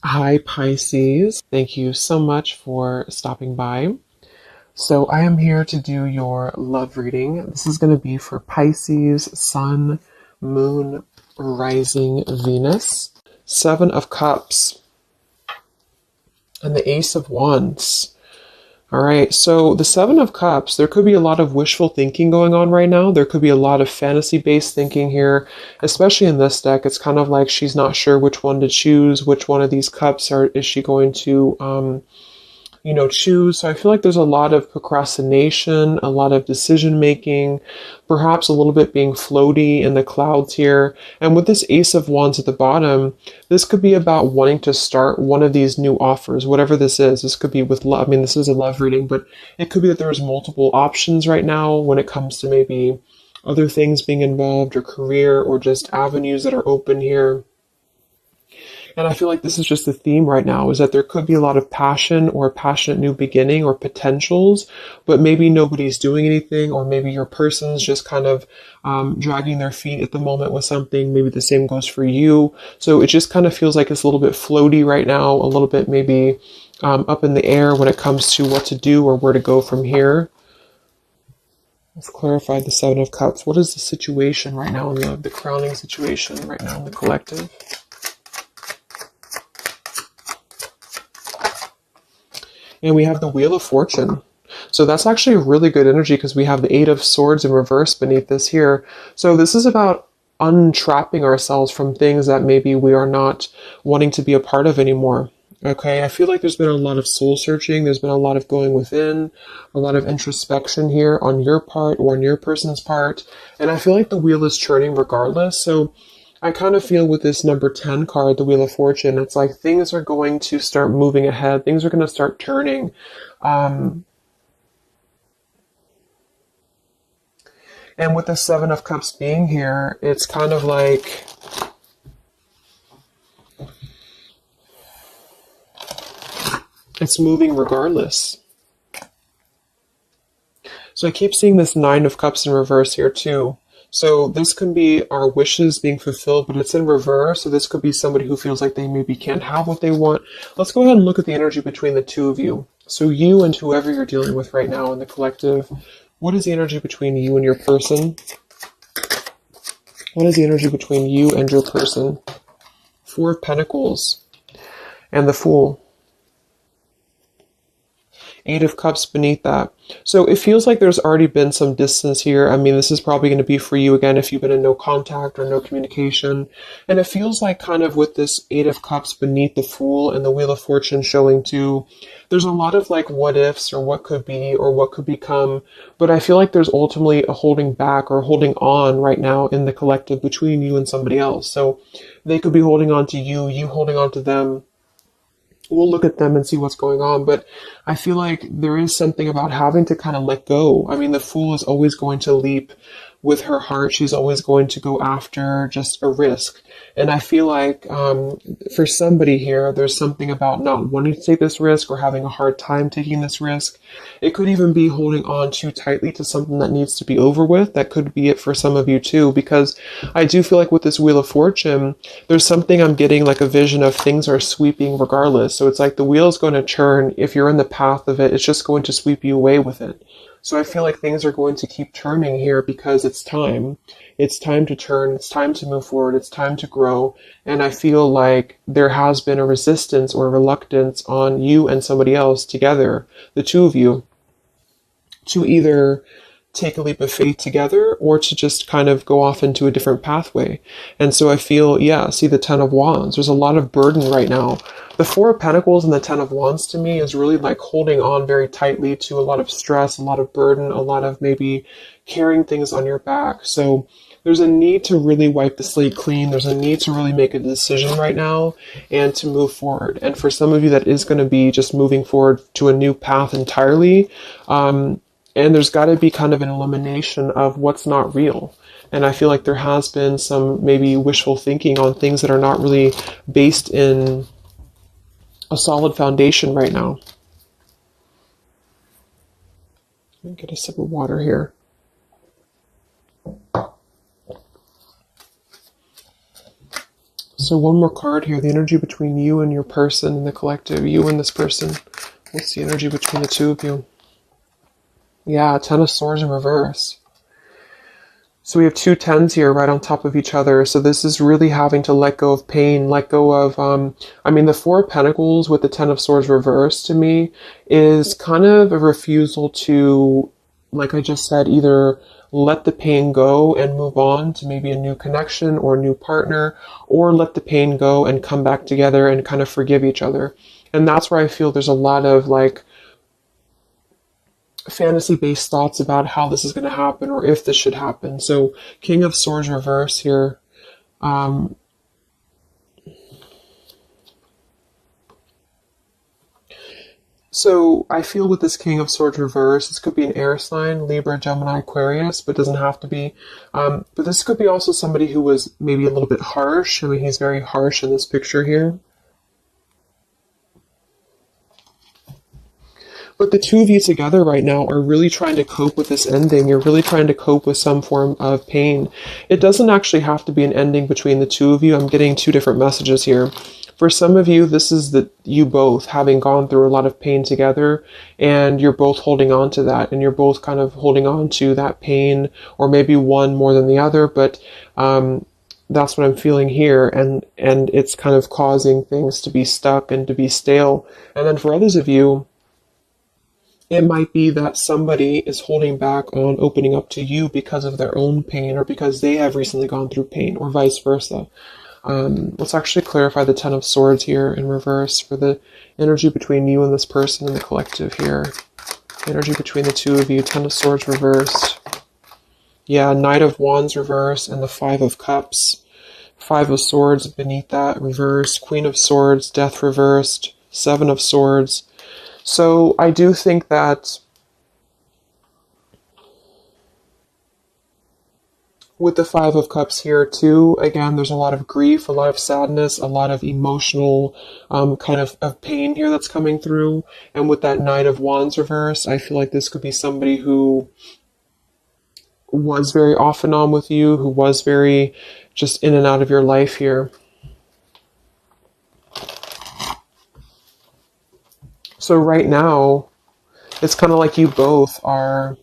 Hi, Pisces. Thank you so much for stopping by. So, I am here to do your love reading. This is going to be for Pisces, Sun, Moon, Rising, Venus, Seven of Cups, and the Ace of Wands. All right, so the Seven of Cups, there could be a lot of wishful thinking going on right now. There could be a lot of fantasy-based thinking here, especially in this deck. It's kind of like she's not sure which one to choose, which one of these cups is she going to choose. So I feel like there's a lot of procrastination, a lot of decision making, perhaps a little bit being floaty in the clouds here. And with this Ace of Wands at the bottom, this could be about wanting to start one of these new offers, whatever this is. This could be with love. I mean, this is a love reading, but it could be that there's multiple options right now when it comes to maybe other things being involved or career or just avenues that are open here. And I feel like this is just the theme right now is that there could be a lot of passion or passionate new beginning or potentials, but maybe nobody's doing anything, or maybe your person's just kind of dragging their feet at the moment with something. Maybe the same goes for you. So it just kind of feels like it's a little bit floaty right now, a little bit maybe up in the air when it comes to what to do or where to go from here. Let's clarify the Seven of Cups. What is the situation right now in the crowning situation right now in the collective? And we have the Wheel of Fortune. So that's actually a really good energy because we have the Eight of Swords in reverse beneath this here. So this is about untrapping ourselves from things that maybe we are not wanting to be a part of anymore. Okay, I feel like there's been a lot of soul searching. There's been a lot of going within, a lot of introspection here on your part or on your person's part. And I feel like the wheel is churning regardless. So I kind of feel with this number 10 card, the Wheel of Fortune, it's like things are going to start moving ahead. Things are going to start turning. And with the Seven of Cups being here, it's kind of like it's moving regardless. So I keep seeing this Nine of Cups in reverse here too. So this can be our wishes being fulfilled, but it's in reverse. So this could be somebody who feels like they maybe can't have what they want. Let's go ahead and look at the energy between the two of you. So you and whoever you're dealing with right now in the collective, what is the energy between you and your person? What is the energy between you and your person? Four of Pentacles and the Fool. Eight of Cups beneath that. So it feels like there's already been some distance here. I mean, this is probably going to be for you again if you've been in no contact or no communication. And it feels like kind of with this Eight of Cups beneath the Fool and the Wheel of Fortune showing too, there's a lot of like what ifs or what could be or what could become. But I feel like there's ultimately a holding back or holding on right now in the collective between you and somebody else. So they could be holding on to you, you holding on to them. We'll look at them and see what's going on. But I feel like there is something about having to kind of let go. I mean, the Fool is always going to leap with her heart. She's always going to go after just a risk. And I feel like for somebody here, there's something about not wanting to take this risk or having a hard time taking this risk. It could even be holding on too tightly to something that needs to be over with. That could be it for some of you too, because I do feel like with this Wheel of Fortune, there's something I'm getting like a vision of things are sweeping regardless. So it's like the wheel is going to churn. If you're in the path of it, it's just going to sweep you away with it. So I feel like things are going to keep turning here because it's time. It's time to turn. It's time to move forward. It's time to grow. And I feel like there has been a resistance or reluctance on you and somebody else together, the two of you, to either take a leap of faith together or to just kind of go off into a different pathway. And so I feel, yeah, see the Ten of Wands. There's a lot of burden right now. The Four of Pentacles and the Ten of Wands to me is really like holding on very tightly to a lot of stress, a lot of burden, a lot of maybe carrying things on your back. So there's a need to really wipe the slate clean. There's a need to really make a decision right now and to move forward. And for some of you, that is going to be just moving forward to a new path entirely. And there's got to be kind of an elimination of what's not real. And I feel like there has been some maybe wishful thinking on things that are not really based in a solid foundation right now. Let me get a sip of water here. So one more card here, the energy between you and your person and the collective, you and this person. What's the energy between the two of you? Yeah, Ten of Swords in reverse. So we have two tens here right on top of each other. So this is really having to let go of pain, let go of, I mean, the Four of Pentacles with the Ten of Swords reversed to me is kind of a refusal to, like I just said, either let the pain go and move on to maybe a new connection or a new partner, or let the pain go and come back together and kind of forgive each other. And that's where I feel there's a lot of like fantasy-based thoughts about how this is going to happen or if this should happen. So King of Swords reverse here. So I feel with this King of Swords reverse, this could be an air sign, Libra, Gemini, Aquarius, but doesn't have to be. But this could be also somebody who was maybe a little bit harsh. I mean, he's very harsh in this picture here. But the two of you together right now are really trying to cope with this ending. You're really trying to cope with some form of pain. It doesn't actually have to be an ending between the two of you. I'm getting two different messages here. For some of you, this is you both having gone through a lot of pain together, and you're both holding on to that, and you're both kind of holding on to that pain, or maybe one more than the other, but that's what I'm feeling here, and it's kind of causing things to be stuck and to be stale. And then for others of you, it might be that somebody is holding back on opening up to you because of their own pain or because they have recently gone through pain or vice versa. Let's actually clarify the Ten of Swords here in reverse for the energy between you and this person and the collective here. Energy between the two of you, Ten of Swords reversed. Yeah, Knight of Wands reversed and the Five of Cups. Five of Swords beneath that reversed. Queen of Swords, Death reversed. Seven of Swords. So I do think that with the Five of Cups here too, again, there's a lot of grief, a lot of sadness, a lot of emotional kind of pain here that's coming through. And with that Knight of Wands reverse, I feel like this could be somebody who was very off and on with you, who was very just in and out of your life here. So right now, it's kind of like you both are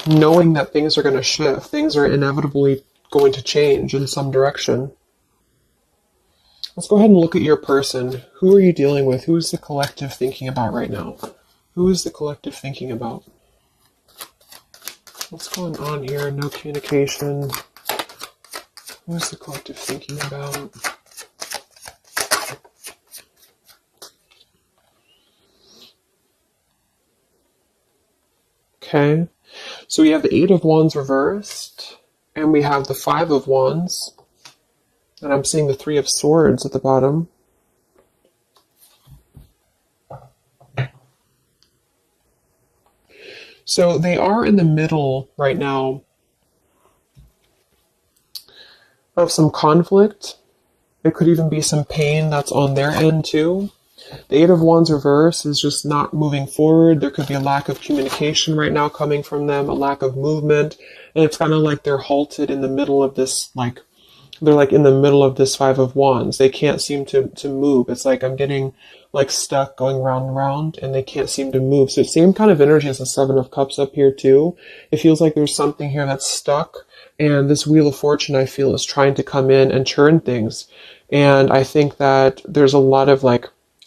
knowing that things are going to shift. Things are inevitably going to change in some direction. Let's go ahead and look at your person. Who are you dealing with? Who is the collective thinking about right now? Who is the collective thinking about? What's going on here? No communication. Who is the collective thinking about? Okay, so we have the Eight of Wands reversed, and we have the Five of Wands, and I'm seeing the Three of Swords at the bottom. So they are in the middle right now of some conflict. It could even be some pain that's on their end too. The Eight of Wands reverse is just not moving forward. There could be a lack of communication right now coming from them, a lack of movement. And it's kind of like they're halted in the middle of this, they're like in the middle of this Five of Wands. They can't seem to move. It's like I'm getting like stuck going round and round and they can't seem to move. So it's same kind of energy as the Seven of Cups up here too. It feels like there's something here that's stuck. And this Wheel of Fortune, I feel, is trying to come in and churn things. And I think that there's a lot of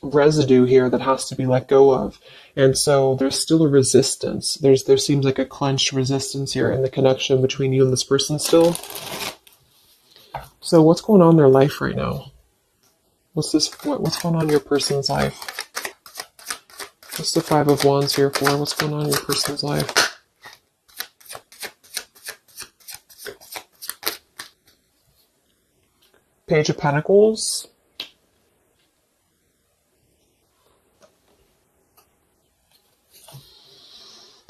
residue here that has to be let go of. And so there's still a resistance. There seems like a clenched resistance here in the connection between you and this person still. So what's going on in their life right now? What's going on in your person's life? What's the Five of Wands here for? What's going on in your person's life? Page of Pentacles.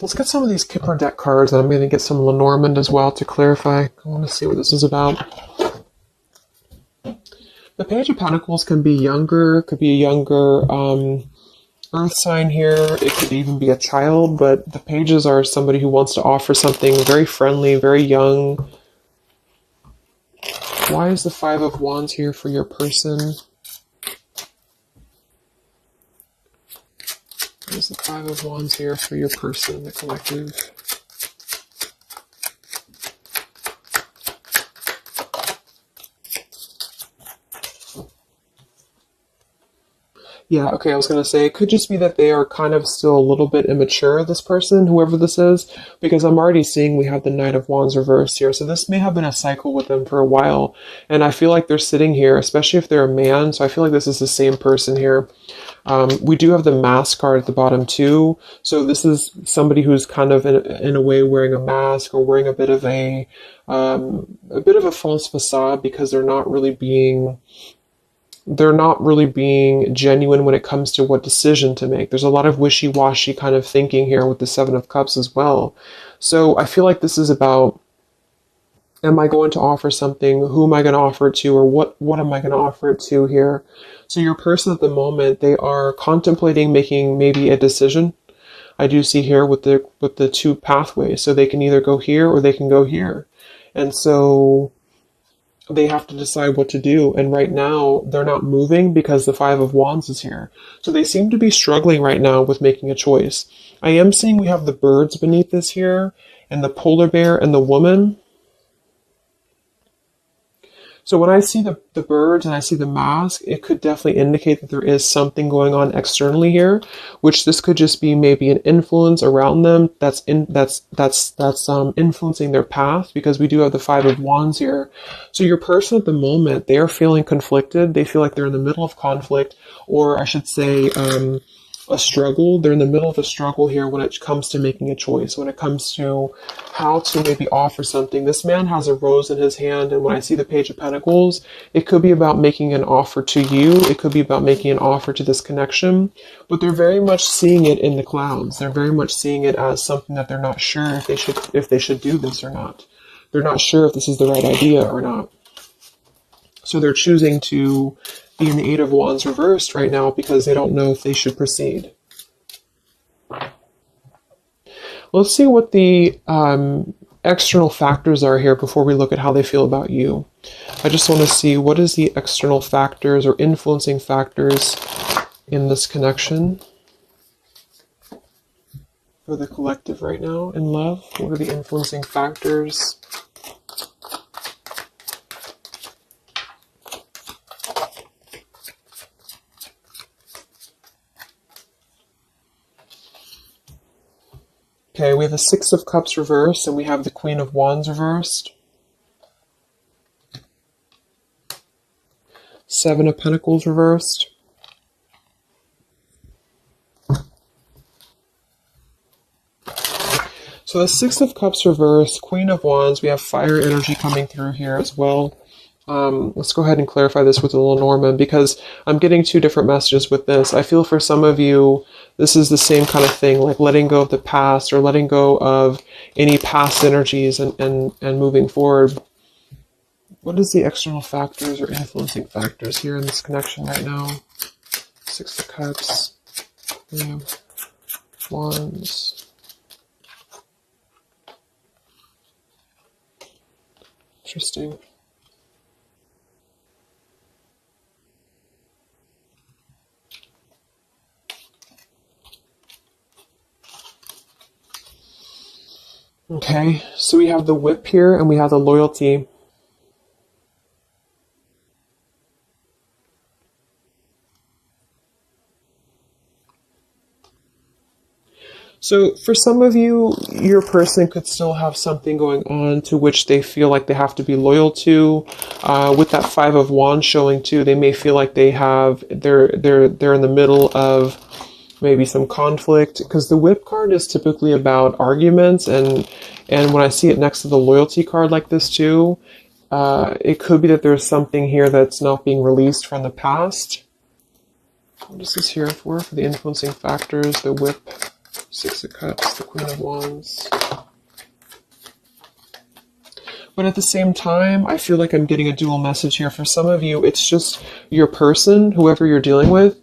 Let's get some of these Kipper deck cards, and I'm going to get some Lenormand as well to clarify. I want to see what this is about. The Page of Pentacles can be younger, could be a younger earth sign here. It could even be a child, but the pages are somebody who wants to offer something very friendly, very young. Why is the Five of Wands here for your person? Why is the Five of Wands here for your person, the collective? Yeah, okay, I was going to say, it could just be that they are kind of still a little bit immature, this person, whoever this is, because I'm already seeing we have the Knight of Wands reversed here. So this may have been a cycle with them for a while. And I feel like they're sitting here, especially if they're a man. So I feel like this is the same person here. We do have the mask card at the bottom too. So this is somebody who's kind of in a way wearing a mask or wearing a bit of a false facade because they're not really being genuine when it comes to what decision to make. There's a lot of wishy-washy kind of thinking here with the Seven of Cups as well. So I feel like this is about, am I going to offer something? Who am I going to offer it to? Or what am I going to offer it to here? So your person at the moment, they are contemplating making maybe a decision. I do see here with the two pathways. So they can either go here or they can go here. And so they have to decide what to do. And right now, they're not moving because the Five of Wands is here. So they seem to be struggling right now with making a choice. I am seeing we have the birds beneath this here, and the polar bear and the woman. So when I see the birds and I see the mask, it could definitely indicate that there is something going on externally here, which this could just be maybe an influence around them that's influencing their path, because we do have the Five of Wands here. So your person at the moment, they are feeling conflicted. They feel like they're in the middle of conflict, or I should say, a struggle. They're in the middle of a struggle here when it comes to making a choice, when it comes to how to maybe offer something. This man has a rose in his hand, and when I see the Page of Pentacles, it could be about making an offer to you. It could be about making an offer to this connection, but they're very much seeing it in the clouds. They're very much seeing it as something that they're not sure if they should do this or not. They're not sure if this is the right idea or not. So they're choosing to be in the Eight of Wands reversed right now because they don't know if they should proceed. Let's see what the external factors are here before we look at how they feel about you. I just want to see, what is the external factors or influencing factors in this connection for the collective right now in love? What are the influencing factors? Okay, we have the Six of Cups reversed, and we have the Queen of Wands reversed. Seven of Pentacles reversed. So the Six of Cups reversed, Queen of Wands, we have fire energy coming through here as well. Let's go ahead and clarify this with a little Norman, because I'm getting two different messages with this. I feel for some of you, this is the same kind of thing, like letting go of the past or letting go of any past energies and moving forward. What is the external factors or influencing factors here in this connection right now? Six of Cups, yeah. Wands. Interesting. Okay, so we have the Whip here and we have the Loyalty. So for some of you, your person could still have something going on to which they feel like they have to be loyal to. With that Five of Wands showing too, they may feel like they're in the middle of maybe some conflict, because the Whip card is typically about arguments, and when I see it next to the Loyalty card like this too, it could be that there's something here that's not being released from the past. What is this here for the influencing factors? The Whip, Six of Cups, the Queen of Wands. But at the same time, I feel like I'm getting a dual message here. For some of you, it's just your person, whoever you're dealing with.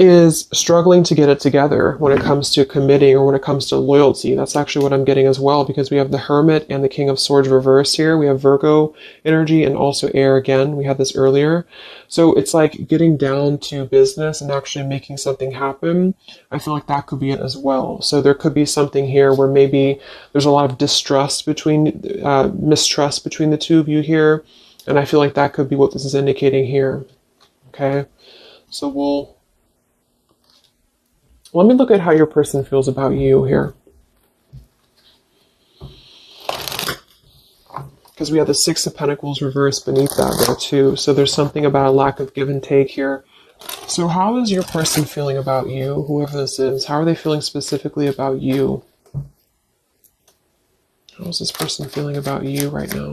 is struggling to get it together when it comes to committing or when it comes to loyalty. That's actually what I'm getting as well, because we have the Hermit and the King of Swords reversed here. We have Virgo energy and also air again. We had this earlier. So it's like getting down to business and actually making something happen. I feel like that could be it as well. So there could be something here where maybe there's a lot of mistrust between the two of you here. And I feel like that could be what this is indicating here. Okay. So let me look at how your person feels about you here. Because we have the Six of Pentacles reversed beneath that there too. So there's something about a lack of give and take here. So how is your person feeling about you, whoever this is? How are they feeling specifically about you? How is this person feeling about you right now?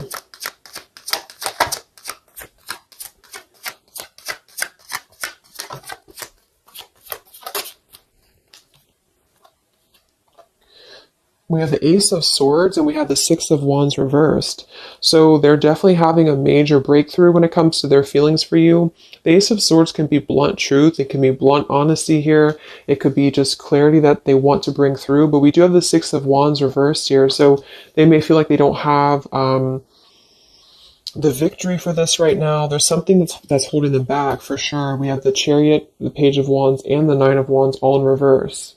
We have the Ace of Swords and we have the Six of Wands reversed. So they're definitely having a major breakthrough when it comes to their feelings for you. The Ace of Swords can be blunt truth. It can be blunt honesty here. It could be just clarity that they want to bring through. But we do have the Six of Wands reversed here. So they may feel like they don't have the victory for this right now. There's something that's holding them back for sure. We have the Chariot, the Page of Wands, and the Nine of Wands all in reverse.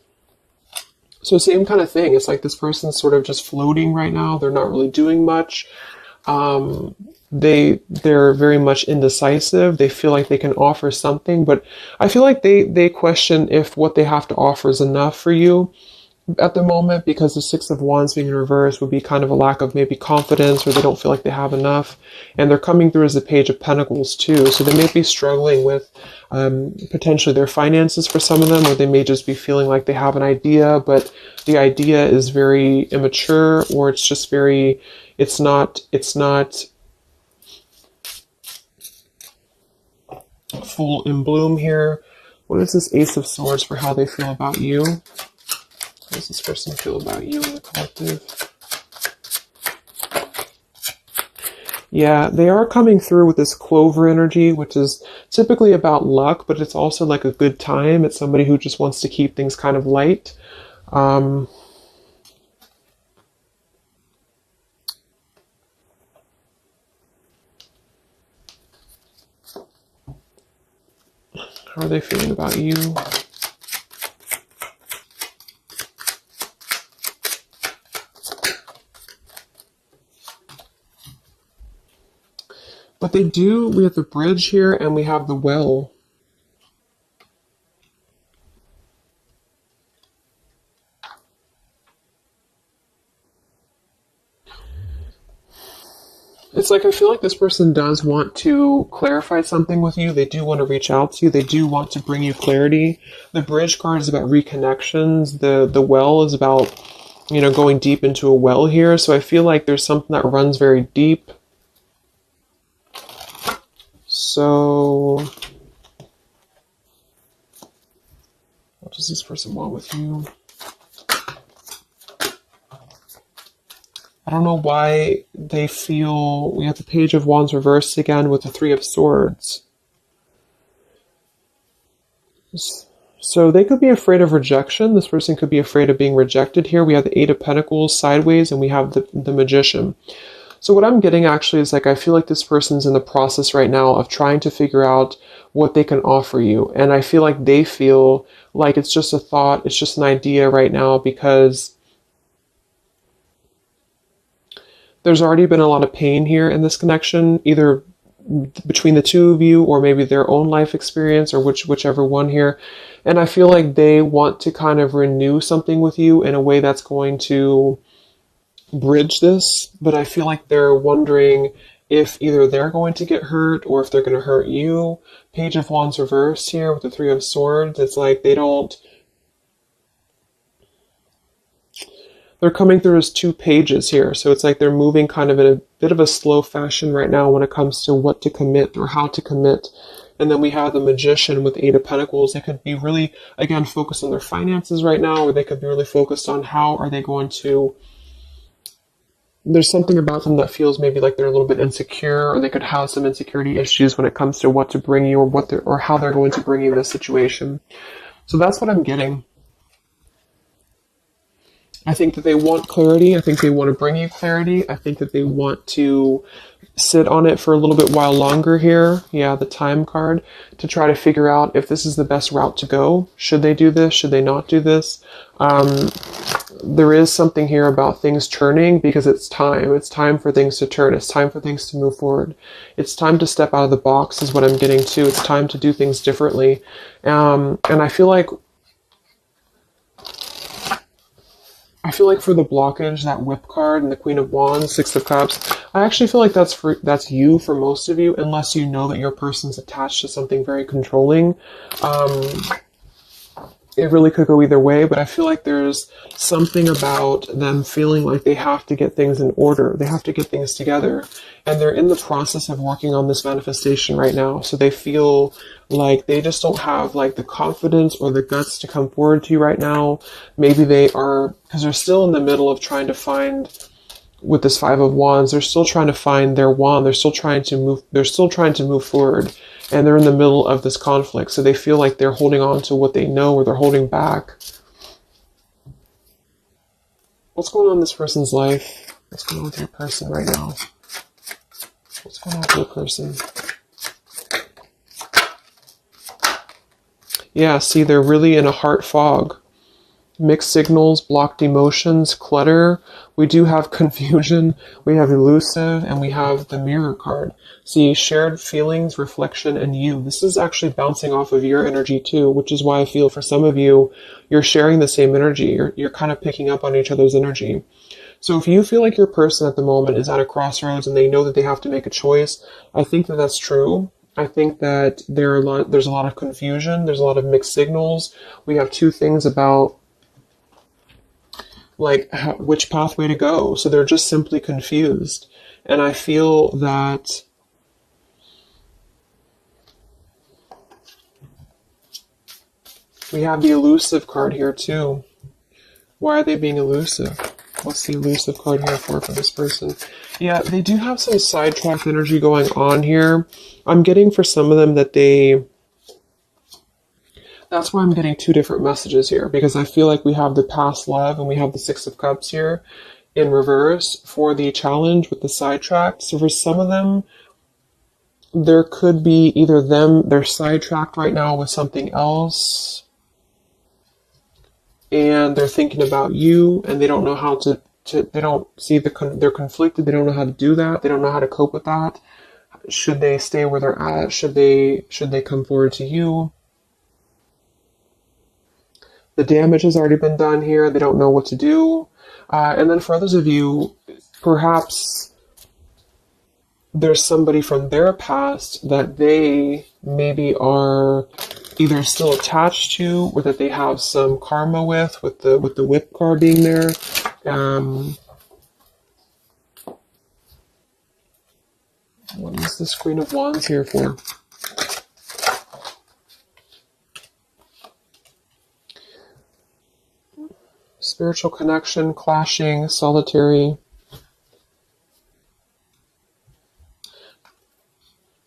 So same kind of thing. It's like this person's sort of just floating right now. They're not really doing much. They're very much indecisive. They feel like they can offer something, but I feel like they question if what they have to offer is enough for you at the moment, because the Six of Wands being in reverse would be kind of a lack of maybe confidence, or they don't feel like they have enough. And they're coming through as the Page of Pentacles too. So they may be struggling with potentially their finances for some of them, or they may just be feeling like they have an idea, but the idea is very immature, or it's just very, it's not full in bloom here. What is this Ace of Swords for how they feel about you? How does this person feel about you in the collective? Yeah, they are coming through with this Clover energy, which is typically about luck, but it's also like a good time. It's somebody who just wants to keep things kind of light. How are they feeling about you? But we have the Bridge here and we have the Well. It's like I feel like this person does want to clarify something with you. They do want to reach out to you. They do want to bring you clarity. The Bridge card is about reconnections. The Well is about, going deep into a well here. So I feel like there's something that runs very deep. So what does this person want with you? I don't know why they feel, we have the Page of Wands reversed again with the Three of Swords. So they could be afraid of rejection. This person could be afraid of being rejected here. We have the Eight of Pentacles sideways and we have the Magician. So what I'm getting actually is like, I feel like this person's in the process right now of trying to figure out what they can offer you. And I feel like they feel like it's just a thought, it's just an idea right now, because there's already been a lot of pain here in this connection, either between the two of you or maybe their own life experience, or whichever one here. And I feel like they want to kind of renew something with you in a way that's going to bridge this, but I feel like they're wondering if either they're going to get hurt or if they're going to hurt you. Page of Wands reversed here with the Three of Swords. It's like they're coming through as two pages here. So it's like they're moving kind of in a bit of a slow fashion right now when it comes to what to commit or how to commit. And then we have the Magician with Eight of Pentacles. They could be really, again, focused on their finances right now, or they could be really focused on how are they going to there's something about them that feels maybe like they're a little bit insecure, or they could have some insecurity issues when it comes to what to bring you, or or how they're going to bring you this situation. So that's what I'm getting. I think that they want clarity. I think they want to bring you clarity. I think that they want to sit on it for a little bit while longer here. Yeah, the time card, to try to figure out if this is the best route to go. Should they do this? Should they not do this? There is something here about things turning, because it's time. It's time for things to turn. It's time for things to move forward. It's time to step out of the box is what I'm getting to. It's time to do things differently. And I feel like for the blockage, that Whip card and the Queen of Wands, Six of Cups, I actually feel like that's you for most of you, unless you know that your person's attached to something very controlling. It really could go either way, but I feel like there's something about them feeling like they have to get things in order. They have to get things together. And they're in the process of working on this manifestation right now. So they feel like they just don't have like the confidence or the guts to come forward to you right now. Maybe they are, because they're still in the middle of trying to find, with this Five of Wands, they're still trying to find their wand. They're still trying to move forward. And they're in the middle of this conflict. So they feel like they're holding on to what they know, or they're holding back. What's going on in this person's life? What's going on with your person right now? What's going on with your person? Yeah, see, they're really in a heart fog. Mixed signals, blocked emotions, clutter. We do have confusion. We have elusive, and we have the Mirror card. See, shared feelings, reflection, and you. This is actually bouncing off of your energy too, which is why I feel for some of you, you're sharing the same energy. You're kind of picking up on each other's energy. So if you feel like your person at the moment is at a crossroads and they know that they have to make a choice, I think that that's true. I think that there's a lot of confusion. There's a lot of mixed signals. We have two things about which pathway to go. So they're just simply confused. And I feel that we have the elusive card here too. Why are they being elusive? What's the elusive card here for this person? Yeah, they do have some sidetracked energy going on here. I'm getting for some of them that that's why I'm getting two different messages here, because I feel like we have the past love and we have the Six of Cups here in reverse for the challenge with the sidetracked. So for some of them, there could be either they're sidetracked right now with something else, and they're thinking about you, and they don't know how to they don't see they're conflicted. They don't know how to do that. They don't know how to cope with that. Should they stay where they're at? Should they come forward to you? The damage has already been done here. They don't know what to do. And then for others of you, perhaps there's somebody from their past that they maybe are either still attached to, or that they have some karma with the Whip card being there. What is this Queen of Wands here for? Spiritual connection, clashing, solitary.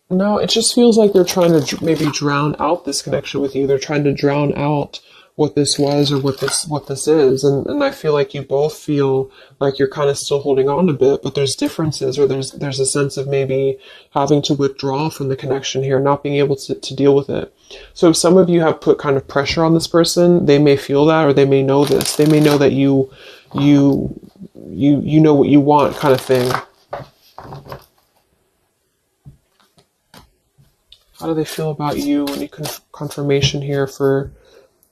No, it just feels like they're trying to maybe drown out this connection with you. They're trying to drown out what this was or what this is. And I feel like you both feel like you're kind of still holding on a bit, but there's differences, or there's a sense of maybe having to withdraw from the connection here, not being able to deal with it. So if some of you have put kind of pressure on this person, they may feel that, or they may know this. They may know that you know what you want, kind of thing. How do they feel about you? Any confirmation here for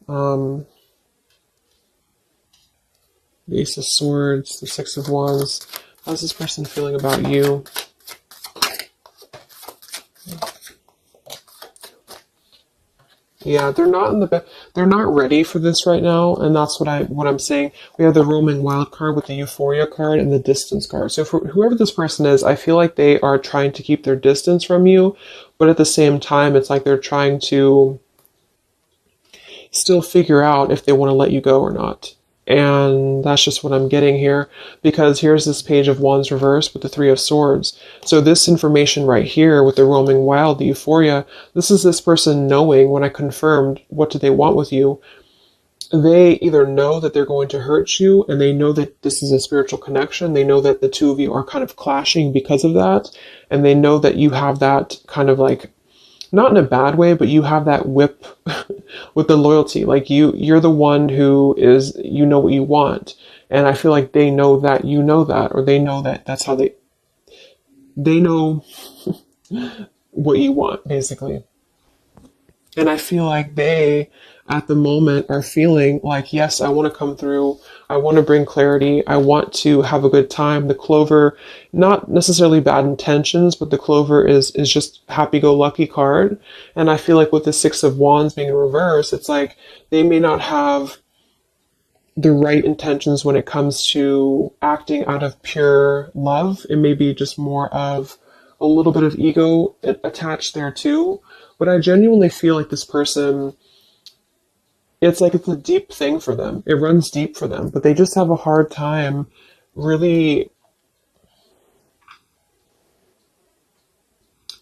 the Ace of Swords, the Six of Wands? How's this person feeling about you? Yeah, they're not ready for this right now, and that's what I'm saying. We have the roaming wild card with the Euphoria card and the distance card. So for whoever this person is, I feel like they are trying to keep their distance from you, but at the same time, it's like they're trying to still figure out if they want to let you go or not. And that's just what I'm getting here, because here's this Page of Wands reversed with the Three of Swords. So this information right here with the roaming wild, the euphoria, this is this person knowing, when I confirmed what do they want with you, they either know that they're going to hurt you, and they know that this is a spiritual connection. They know that the two of you are kind of clashing because of that. And they know that you have that kind of like, not in a bad way, but you have that whip with the loyalty. Like you're the one who is, you know what you want. And I feel like they know that you know that, or they know that that's how they know what you want, basically. And I feel like they, at the moment, are feeling like, yes, I want to come through. I want to bring clarity. I want to have a good time. The clover, not necessarily bad intentions, but the clover is just happy-go-lucky card. And I feel like with the Six of Wands being in reverse, it's like they may not have the right intentions when it comes to acting out of pure love. It may be just more of a little bit of ego attached there too. But I genuinely feel like this person, it's like it's a deep thing for them. It runs deep for them, but they just have a hard time really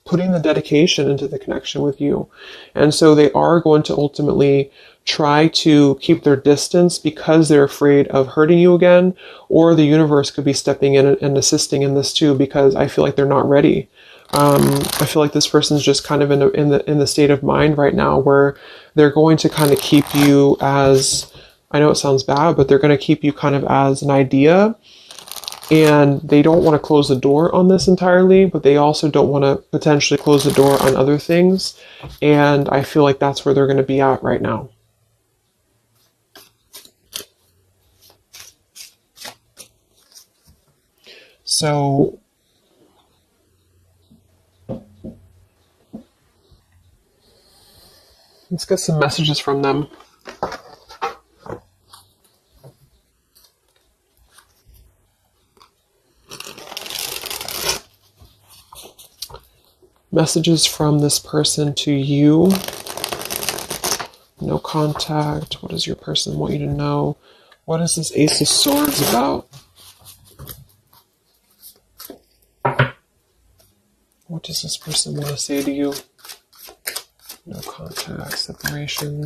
putting the dedication into the connection with you. And so they are going to ultimately try to keep their distance because they're afraid of hurting you again, or the universe could be stepping in and assisting in this too, because I feel like they're not ready. I feel like this person's just kind of in the state of mind right now where they're going to kind of keep you as, I know it sounds bad, but they're going to keep you kind of as an idea. And they don't want to close the door on this entirely, but they also don't want to potentially close the door on other things. And I feel like that's where they're going to be at right now. So let's get some messages from them. Messages from this person to you. No contact. What does your person want you to know? What is this Ace of Swords about? What does this person want to say to you? No contact, separation.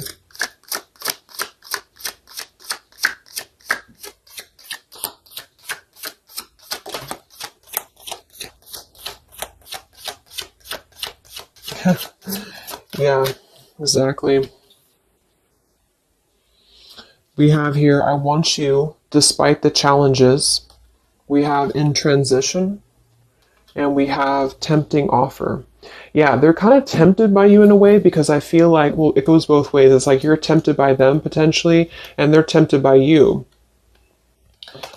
Yeah, exactly. We have here, I want you, despite the challenges. We have in transition, and we have tempting offer. Yeah, they're kind of tempted by you in a way, because I feel like, well, it goes both ways. It's like you're tempted by them potentially, and they're tempted by you.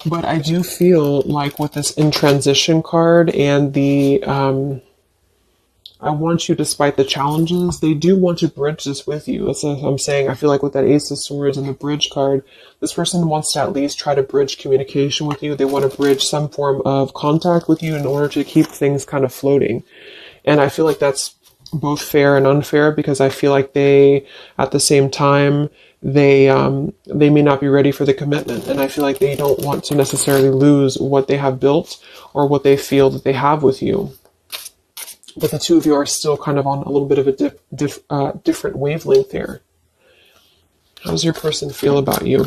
But I do feel like with this in transition card and the I want you, despite the challenges, they do want to bridge this with you. That's what I'm saying. I feel like with that Ace of Swords and the bridge card, this person wants to at least try to bridge communication with you. They want to bridge some form of contact with you in order to keep things kind of floating. And I feel like that's both fair and unfair, because I feel like they, at the same time, they may not be ready for the commitment. And I feel like they don't want to necessarily lose what they have built or what they feel that they have with you. But the two of you are still kind of on a little bit of a different wavelength here. How does your person feel about you?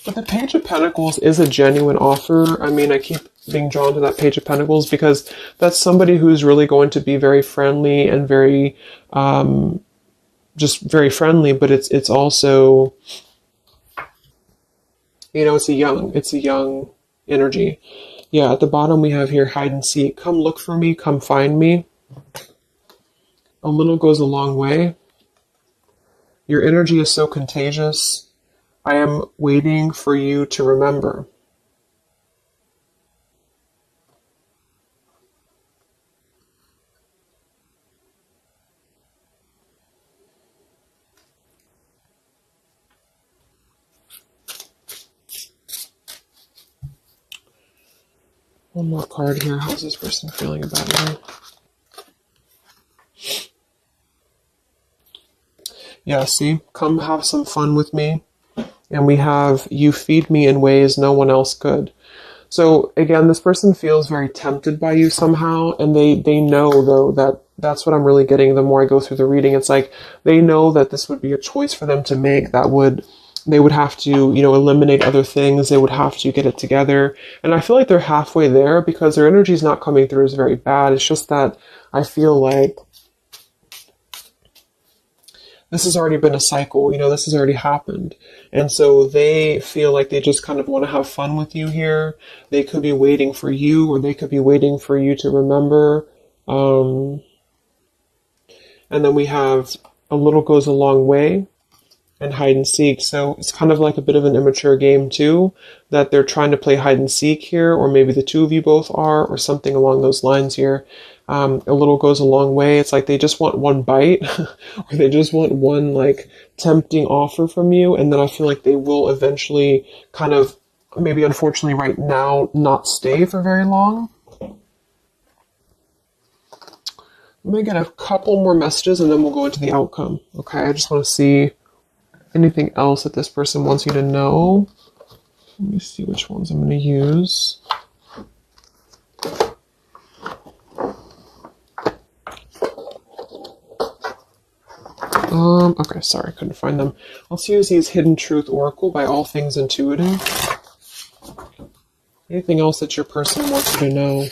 But the Page of Pentacles is a genuine offer. I mean, I keep being drawn to that Page of Pentacles because that's somebody who's really going to be very friendly and very, just very friendly. But it's also, you know, it's a young energy. Yeah, at the bottom we have here hide and seek. Come look for me, come find me. A little goes a long way. Your energy is so contagious. I am waiting for you to remember. One more card here. How's this person feeling about you? Yeah, see? Come have some fun with me. And we have, you feed me in ways no one else could. So again, this person feels very tempted by you somehow, and they know though that that's what I'm really getting the more I go through the reading. It's like they know that this would be a choice for them to make that would they would have to, eliminate other things. They would have to get it together. And I feel like they're halfway there because their energy is not coming through as very bad. It's just that I feel like this has already been a cycle, this has already happened. And so they feel like they just kind of want to have fun with you here. They could be waiting for you, or they could be waiting for you to remember. And then we have a little goes a long way and hide and seek. So it's kind of like a bit of an immature game too, that they're trying to play hide and seek here, or maybe the two of you both are, or something along those lines here. A little goes a long way. It's like they just want one bite or they just want one like tempting offer from you. And then I feel like they will eventually kind of, maybe unfortunately right now, not stay for very long. Let me get a couple more messages and then we'll go into the outcome. Okay, I just want to see anything else that this person wants you to know. Let me see which ones I'm going to use. Okay, sorry, couldn't find them. Let's use these Hidden Truth Oracle by All Things Intuitive. Anything else that your person wants you to know?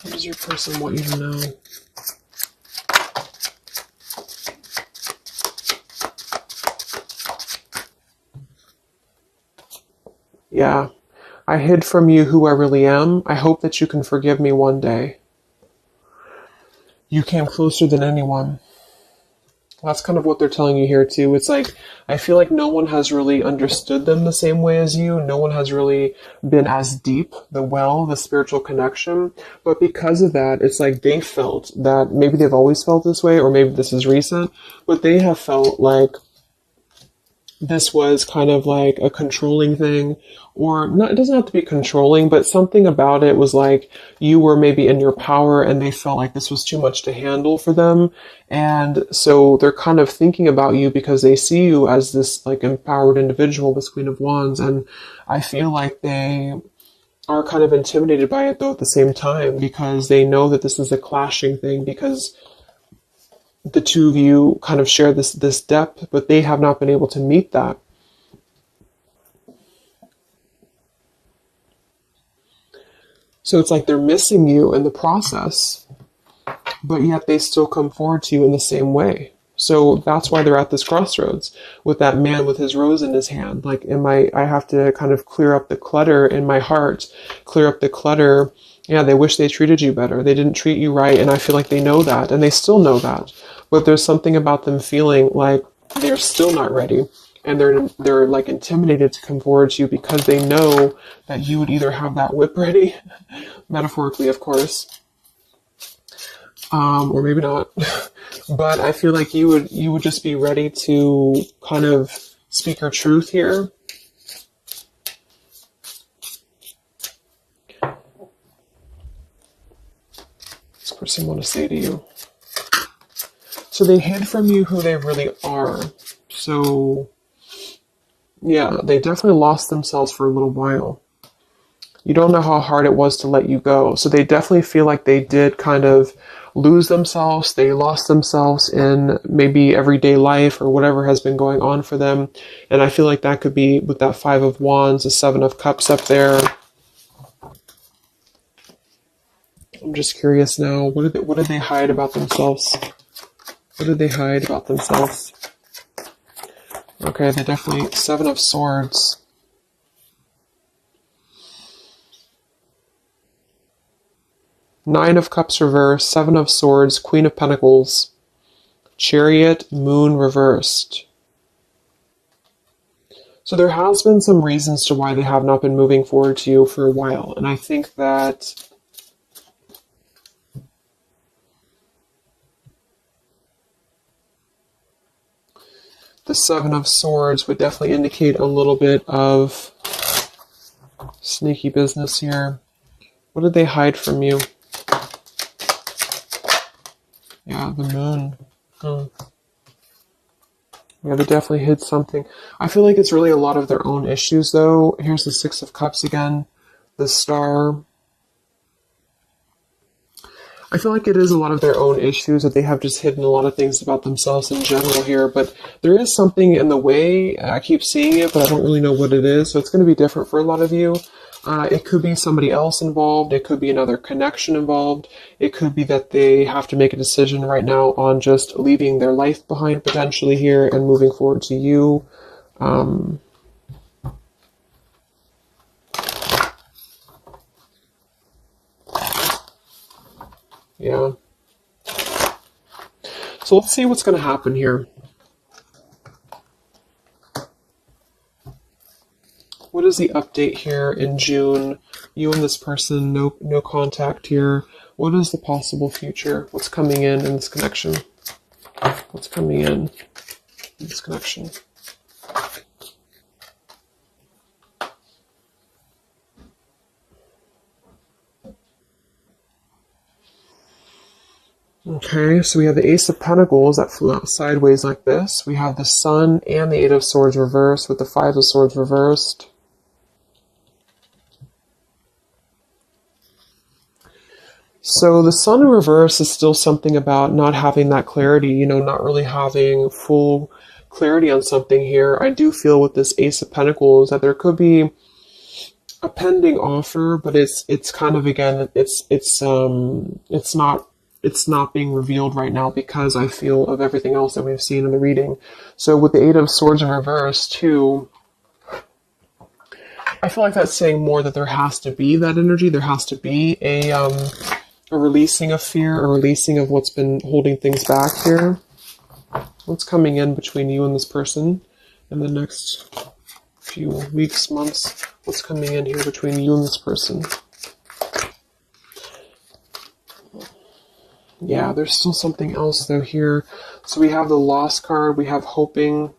What does your person want you to know? Yeah. I hid from you who I really am. I hope that you can forgive me one day. You came closer than anyone. That's kind of what they're telling you here too. It's like, I feel like no one has really understood them the same way as you. No one has really been as deep, the spiritual connection. But because of that, it's like they felt that maybe they've always felt this way, or maybe this is recent, but they have felt like this was kind of like a controlling thing, or not, it doesn't have to be controlling, but something about it was like you were maybe in your power and they felt like this was too much to handle for them. And so they're kind of thinking about you because they see you as this like empowered individual, this Queen of Wands. And I feel like they are kind of intimidated by it though at the same time, because they know that this is a clashing thing, because the two of you kind of share this depth, but they have not been able to meet that. So it's like they're missing you in the process, but yet they still come forward to you in the same way. So that's why they're at this crossroads with that man with his rose in his hand. Like, I have to kind of clear up the clutter in my heart, clear up the clutter. Yeah, they wish they treated you better. They didn't treat you right. And I feel like they know that, and they still know that. But there's something about them feeling like they're still not ready. And they're like intimidated to come forward to you because they know that you would either have that whip ready, metaphorically, of course, or maybe not. But I feel like you would just be ready to kind of speak your truth here. This person want to say to you. So they hid from you who they really are. So yeah, they definitely lost themselves for a little while. You don't know how hard it was to let you go. So they definitely feel like they did kind of lose themselves. They lost themselves in maybe everyday life or whatever has been going on for them. And I feel like that could be with that Five of Wands, the Seven of Cups up there. I'm just curious now. What did they hide about themselves? What did they hide about themselves? Okay, they definitely... Seven of Swords. Nine of Cups reversed. Seven of Swords. Queen of Pentacles. Chariot. Moon reversed. So there has been some reasons to why they have not been moving forward to you for a while. And I think that... the Seven of Swords would definitely indicate a little bit of sneaky business here. What did they hide from you? Yeah, the moon. Yeah, they definitely hid something. I feel like it's really a lot of their own issues, though. Here's the Six of Cups again. The Star. I feel like it is a lot of their own issues that they have just hidden a lot of things about themselves in general here. But there is something in the way. I keep seeing it, but I don't really know what it is. So it's going to be different for a lot of you. It could be somebody else involved. It could be another connection involved. It could be that they have to make a decision right now on just leaving their life behind potentially here and moving forward to you. Yeah. So let's see what's going to happen here. What is the update here in June? You and this person, no contact here. What is the possible future? What's coming in this connection? What's coming in this connection? Okay, so we have the Ace of Pentacles that flew out sideways like this. We have the Sun and the Eight of Swords reversed with the Five of Swords reversed. So the Sun in reverse is still something about not having that clarity, not really having full clarity on something here. I do feel with this Ace of Pentacles that there could be a pending offer, but it's kind of, again, it's not being revealed right now because I feel of everything else that we've seen in the reading. So with the Eight of Swords in reverse too, I feel like that's saying more that there has to be that energy. There has to be a releasing of fear, a releasing of what's been holding things back here. What's coming in between you and this person in the next few weeks, months? What's coming in here between you and this person? Yeah, there's still something else though here. So we have the Lost card, we have Hoping,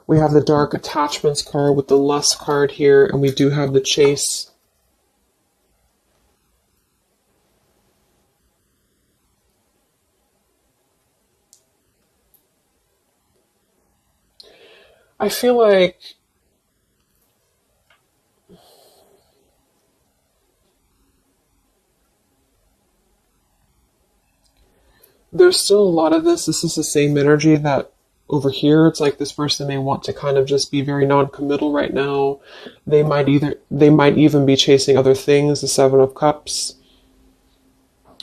we have the Dark Attachments card with the Lust card here, and we do have the Chase. I feel like there's still a lot of this. This is the same energy that over here, it's like this person may want to kind of just be very non-committal right now. They might even be chasing other things, the Seven of Cups.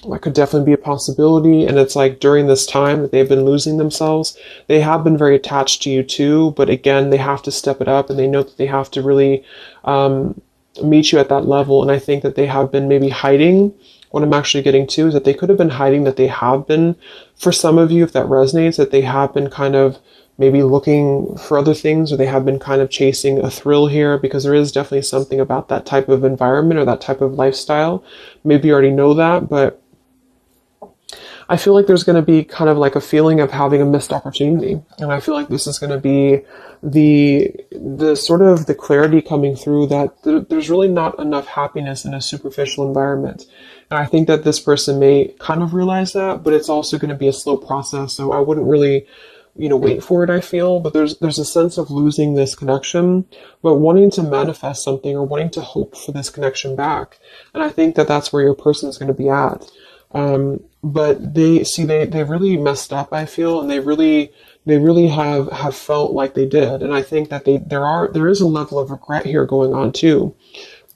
That could definitely be a possibility. And it's like during this time that they've been losing themselves, they have been very attached to you too. But again, they have to step it up and they know that they have to really meet you at that level. And I think that they have been maybe hiding. What I'm actually getting to is that they could have been hiding, that they have been, for some of you, if that resonates, that they have been kind of maybe looking for other things, or they have been kind of chasing a thrill here, because there is definitely something about that type of environment or that type of lifestyle. Maybe you already know that, but I feel like there's going to be kind of like a feeling of having a missed opportunity. And I feel like this is going to be the sort of the clarity coming through that there's really not enough happiness in a superficial environment. And I think that this person may kind of realize that, but it's also going to be a slow process. So I wouldn't really, wait for it, I feel. But there's a sense of losing this connection, but wanting to manifest something or wanting to hope for this connection back. And I think that that's where your person is going to be at. But they really messed up, I feel, and they really have felt like they did. And I think that there is a level of regret here going on too.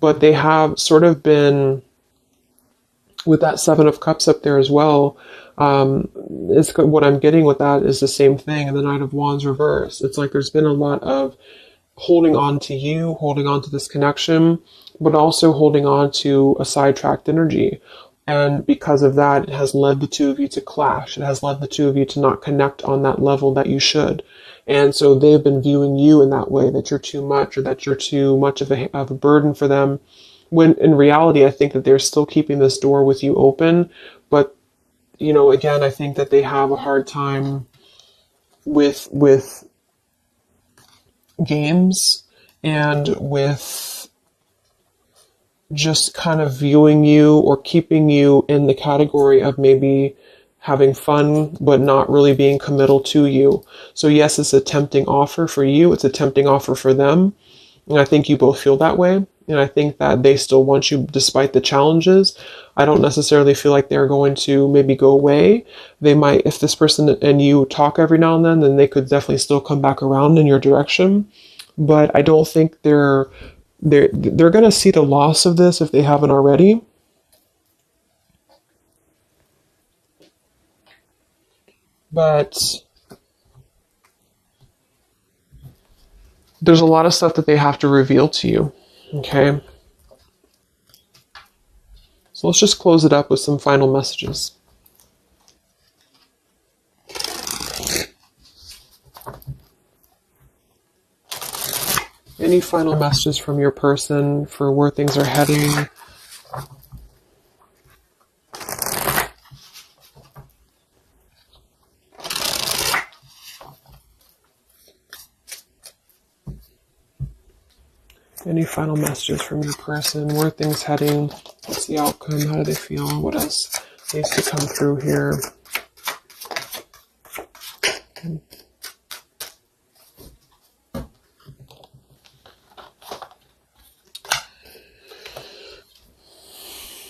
But they have sort of been, with that Seven of Cups up there as well, what I'm getting with that is the same thing. And the Knight of Wands reverse. It's like there's been a lot of holding on to you, holding on to this connection, but also holding on to a sidetracked energy. And because of that, it has led the two of you to clash. It has led the two of you to not connect on that level that you should. And so they've been viewing you in that way, that you're too much, or that you're too much of a burden for them. When in reality, I think that they're still keeping this door with you open. But, again, I think that they have a hard time with games and with just kind of viewing you or keeping you in the category of maybe having fun, but not really being committal to you. So yes, it's a tempting offer for you. It's a tempting offer for them. And I think you both feel that way. And I think that they still want you despite the challenges. I don't necessarily feel like they're going to maybe go away. They might, if this person and you talk every now and then they could definitely still come back around in your direction. But I don't think they're going to see the loss of this if they haven't already. But there's a lot of stuff that they have to reveal to you. Okay. So let's just close it up with some final messages. Any final messages from your person for where things are heading? Any final messages from your person? Where are things heading? What's the outcome? How do they feel? What else needs to come through here?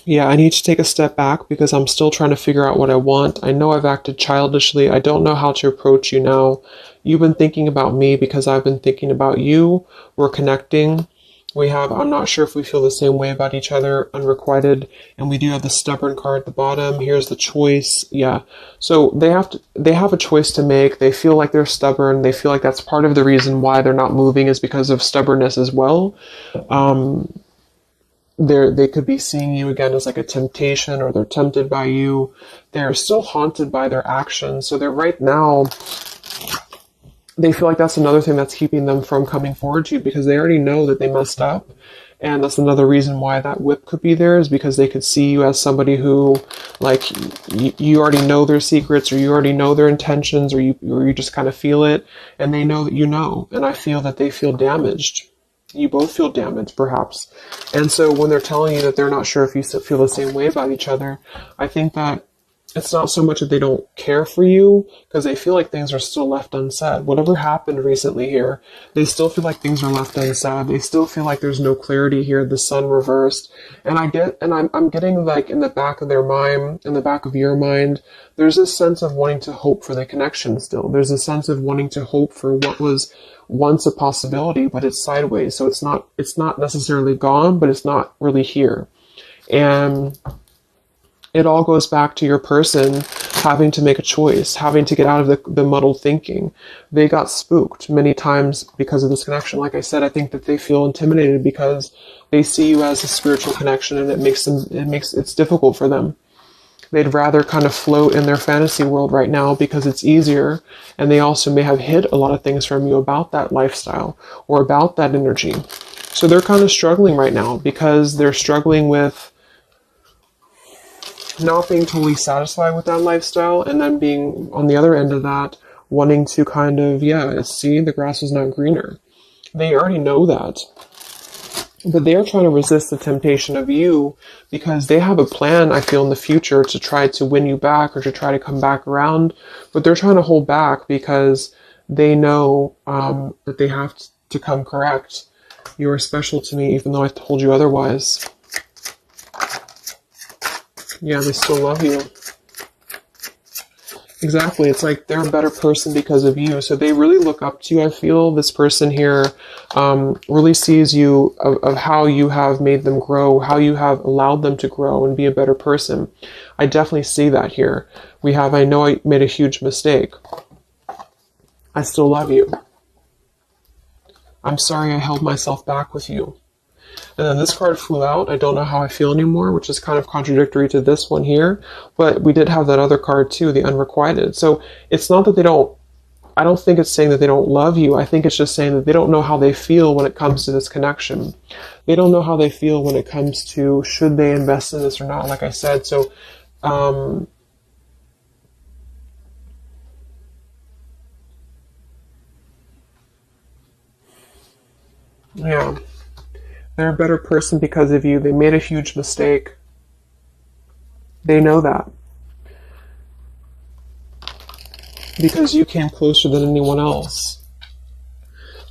Yeah, I need to take a step back because I'm still trying to figure out what I want. I know I've acted childishly. I don't know how to approach you now. You've been thinking about me because I've been thinking about you. We're connecting. I'm not sure if we feel the same way about each other, unrequited. And we do have the stubborn card at the bottom. Here's the choice. Yeah. So they have a choice to make. They feel like they're stubborn. They feel like that's part of the reason why they're not moving is because of stubbornness as well. They could be seeing you again as like a temptation, or they're tempted by you. They're still haunted by their actions. So they're right now, they feel like that's another thing that's keeping them from coming forward to you because they already know that they messed up. And that's another reason why that whip could be there, is because they could see you as somebody who, like, you already know their secrets, or you already know their intentions, or you just kind of feel it, and they know that you know. And I feel that they feel damaged. You both feel damaged, perhaps. And so when they're telling you that they're not sure if you feel the same way about each other, I think that it's not so much that they don't care for you, because they feel like things are still left unsaid. Whatever happened recently here, they still feel like things are left unsaid. They still feel like there's no clarity here, the sun reversed. And I'm getting, like, in the back of their mind, in the back of your mind, there's this sense of wanting to hope for the connection still. There's a sense of wanting to hope for what was once a possibility, but it's sideways. So it's not necessarily gone, but it's not really here. And it all goes back to your person having to make a choice, having to get out of the muddled thinking. They got spooked many times because of this connection. Like I said, I think that they feel intimidated because they see you as a spiritual connection, and it's difficult for them. They'd rather kind of float in their fantasy world right now because it's easier, and they also may have hid a lot of things from you about that lifestyle or about that energy. So they're kind of struggling right now because they're struggling with not being totally satisfied with that lifestyle, and then being on the other end of that, wanting to kind of, see, the grass is not greener. They already know that. But they are trying to resist the temptation of you because they have a plan, I feel, in the future to try to win you back or to try to come back around. But they're trying to hold back because they know that they have to come correct. You are special to me, even though I told you otherwise. Yeah, they still love you. Exactly. It's like they're a better person because of you. So they really look up to you. I feel this person here really sees you of how you have made them grow, how you have allowed them to grow and be a better person. I definitely see that here. I know I made a huge mistake. I still love you. I'm sorry I held myself back with you. And then this card flew out. I don't know how I feel anymore, which is kind of contradictory to this one here. But we did have that other card too, the unrequited. So it's not that I don't think it's saying that they don't love you. I think it's just saying that they don't know how they feel when it comes to this connection. They don't know how they feel when it comes to should they invest in this or not, like I said. So, yeah. They're a better person because of you. They made a huge mistake. They know that. Because you came closer than anyone else.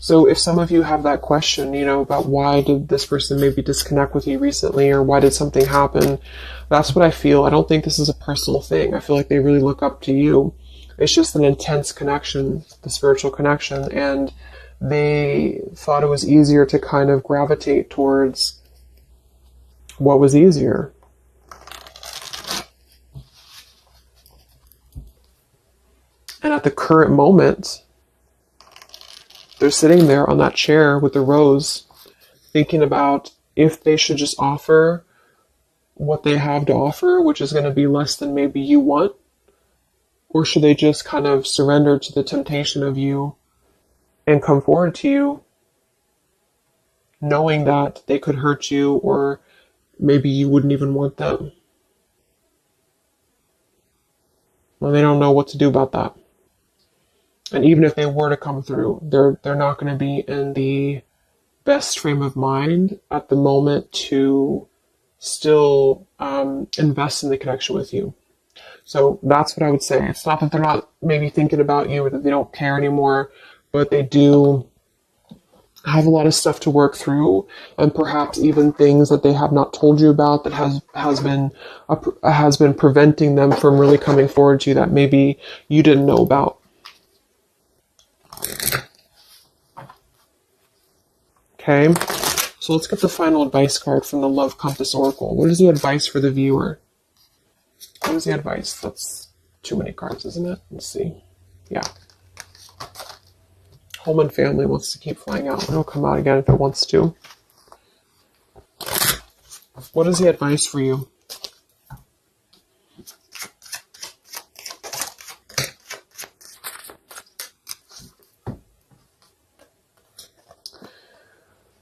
So if some of you have that question, about why did this person maybe disconnect with you recently, or why did something happen, that's what I feel. I don't think this is a personal thing. I feel like they really look up to you. It's just an intense connection, the spiritual connection, and they thought it was easier to kind of gravitate towards what was easier. And at the current moment, they're sitting there on that chair with the rose, thinking about if they should just offer what they have to offer, which is going to be less than maybe you want, or should they just kind of surrender to the temptation of you and come forward to you, knowing that they could hurt you, or maybe you wouldn't even want them. Well, they don't know what to do about that. And even if they were to come through, they're not going to be in the best frame of mind at the moment to still invest in the connection with you. So that's what I would say. It's not that they're not maybe thinking about you or that they don't care anymore, but they do have a lot of stuff to work through, and perhaps even things that they have not told you about that has been preventing them from really coming forward to you that maybe you didn't know about. Okay, so let's get the final advice card from the Love Compass Oracle. What is the advice for the viewer? What is the advice? That's too many cards, isn't it? Let's see. Yeah. Home and family wants to keep flying out. It'll come out again if it wants to. What is the advice for you?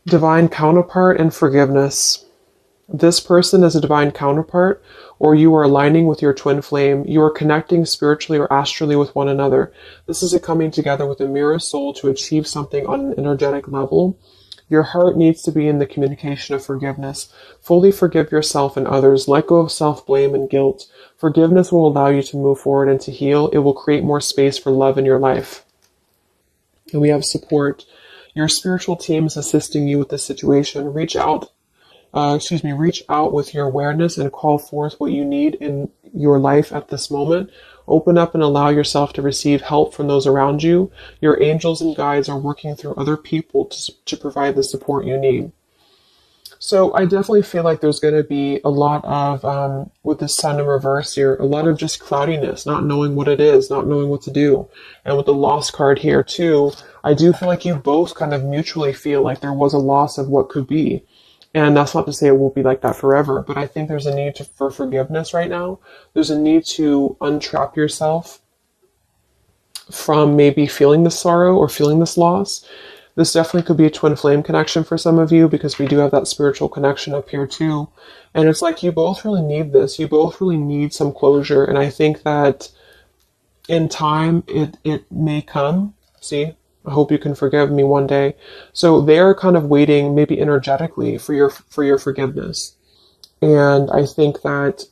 Divine counterpart and forgiveness. This person is a divine counterpart, or you are aligning with your twin flame. You are connecting spiritually or astrally with one another. This is a coming together with a mirror soul to achieve something on an energetic level. Your heart needs to be in the communication of forgiveness. Fully forgive yourself and others. Let go of self-blame and guilt. Forgiveness will allow you to move forward and to heal. It will create more space for love in your life. And we have support. Your spiritual team is assisting you with this situation. Reach out with your awareness and call forth what you need in your life at this moment. Open up and allow yourself to receive help from those around you. Your angels and guides are working through other people to provide the support you need. So I definitely feel like there's going to be a lot of, with the sun in reverse here, a lot of just cloudiness, not knowing what it is, not knowing what to do. And with the loss card here too, I do feel like you both kind of mutually feel like there was a loss of what could be. And that's not to say it will be like that forever, but I think there's a need for forgiveness right now. There's a need to untrap yourself from maybe feeling this sorrow or feeling this loss. This definitely could be a twin flame connection for some of you, because we do have that spiritual connection up here too. And it's like you both really need this. You both really need some closure. And I think that in time, it may come. See? I hope you can forgive me one day. So they're kind of waiting, maybe energetically, for your forgiveness. And I think that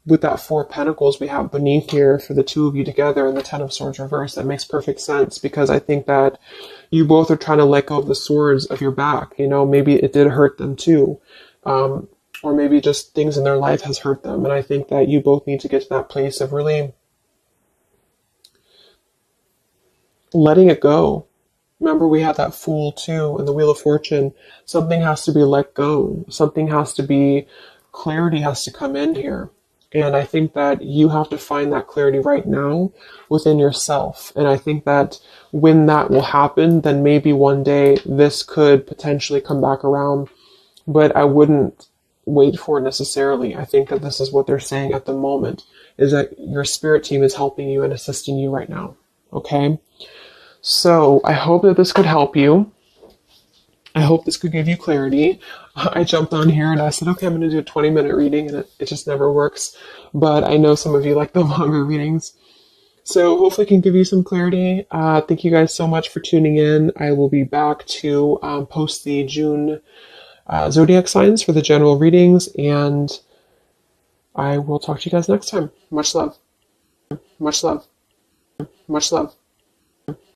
with that Four of Pentacles we have beneath here for the two of you together and the Ten of Swords reversed, that makes perfect sense, because I think that you both are trying to let go of the swords of your back. Maybe it did hurt them too. Or maybe just things in their life has hurt them. And I think that you both need to get to that place of really letting it go. Remember, we had that Fool too in the Wheel of Fortune. Something has to be let go. Something has to be, clarity has to come in here. And I think that you have to find that clarity right now within yourself. And I think that when that will happen, then maybe one day this could potentially come back around. But I wouldn't wait for it necessarily. I think that this is what they're saying at the moment, is that your spirit team is helping you and assisting you right now. Okay? So I hope that this could help you. I hope this could give you clarity. I jumped on here and I said, okay, I'm going to do a 20-minute reading, and it just never works. But I know some of you like the longer readings. So hopefully I can give you some clarity. Thank you guys so much for tuning in. I will be back to post the June zodiac signs for the general readings, and I will talk to you guys next time. Much love. Much love. Much love.